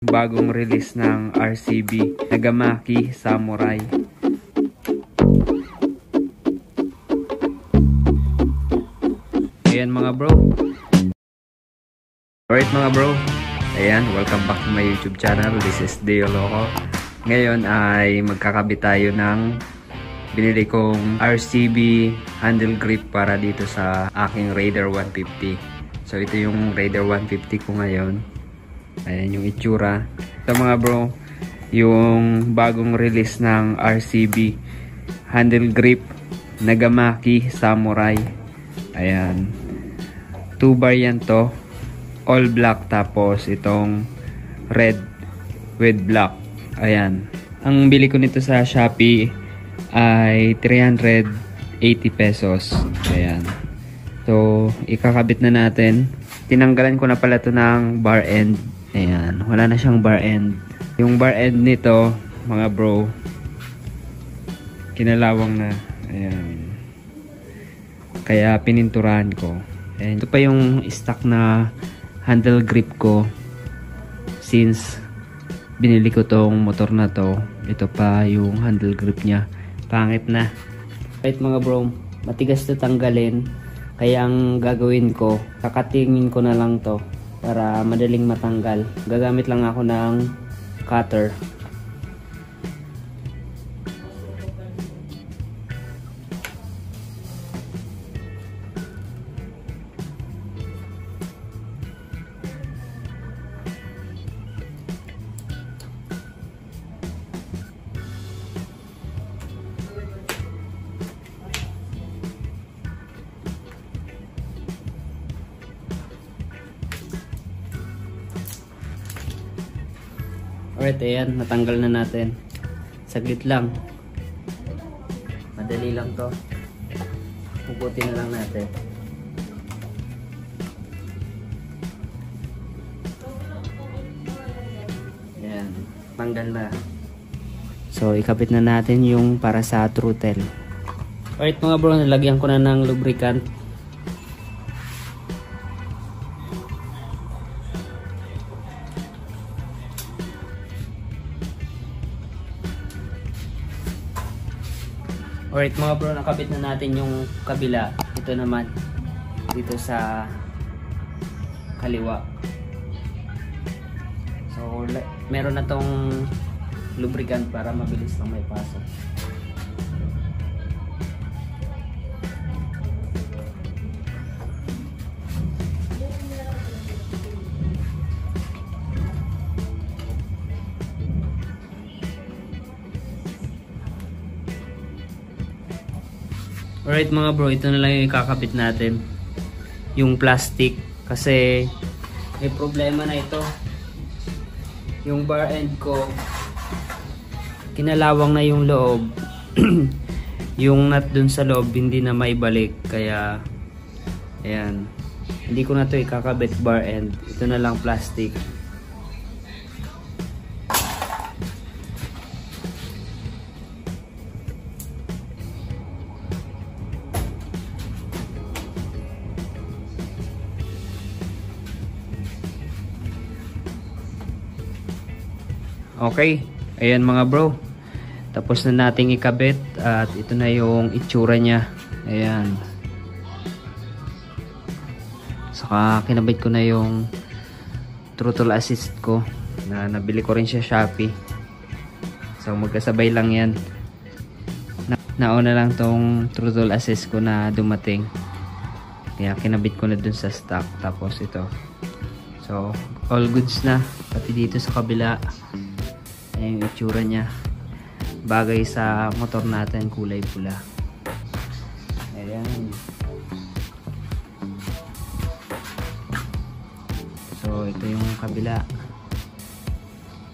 Bagong release ng RCB, Nagamaki Samurai. Ayan mga bro. Alright mga bro. Ayan, welcome back to my YouTube channel. This is Deo Loco. Ngayon ay magkakabit tayo ng binili kong RCB handle grip para dito sa aking Raider 150. So ito yung Raider 150 ko ngayon. Ayan yung itsura. So mga bro, yung bagong release ng RCB handle grip Nagamaki Samurai. Ayan, 2 bar yan to, all black, tapos itong red with black. Ayan, ang bili ko nito sa Shopee ay 380 pesos. Ayan, so ikakabit na natin. Tinanggalan ko na pala to ng bar end. Ayan, wala na siyang bar end. Yung bar end nito, mga bro, kinalawang na. Ayan, kaya pininturahan ko. Ayan, ito pa yung stock na handle grip ko since binili ko tong motor na to. Ito pa yung handle grip niya, pangit na. Right mga bro, matigas to tanggalin. Kaya ang gagawin ko, kakatingin ko na lang to para madaling matanggal. Gagamit lang ako ng cutter. Alright, ayan, natanggal na natin. Saglit lang. Madali lang to. Puputin na lang natin. Ayan, tanggal na. So, ikabit na natin yung para sa throttle. Alright mga bro, nalagyan ko na ng lubricant. Alright mga bro, nakabit na natin yung kabila. Ito naman, dito sa kaliwa. So, meron na tong lubricant para mabilis lang may pasok. Alright mga bro, ito na lang yung ikakabit natin, yung plastic, kasi may problema na ito. Yung bar end ko, kinalawang na yung loob. Yung nut dun sa loob hindi na maibalik, kaya ayan, hindi ko na to ikakabit bar end. Ito na lang plastic. Okay, ayan mga bro, tapos na nating ikabit at ito na yung itsura niya. Ayan, saka kinabit ko na yung throttle assist ko na nabili ko rin siya Shopee. So magkasabay lang yan. Nauna lang tong throttle assist ko na dumating, kaya kinabit ko na dun sa stock. Tapos ito, so all goods na, pati dito sa kabila. Ayan yung itsura niya, bagay sa motor natin, kulay pula. Ayan, so ito yung kabila,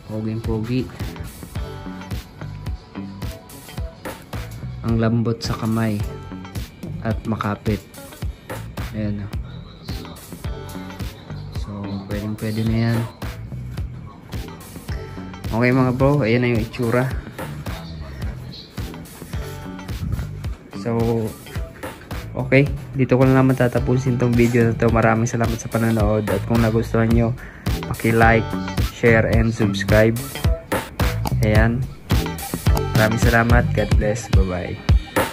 poging pogi, ang lambot sa kamay at makapit. Ayan, so pwede na yan. Okay mga bro, ayan na yung itsura. So, okay, dito ko na naman tatapusin tong video na to. Maraming salamat sa panonood, at kung nagustuhan nyo, paki-like, share, and subscribe. Ayan. Maraming salamat. God bless. Bye-bye.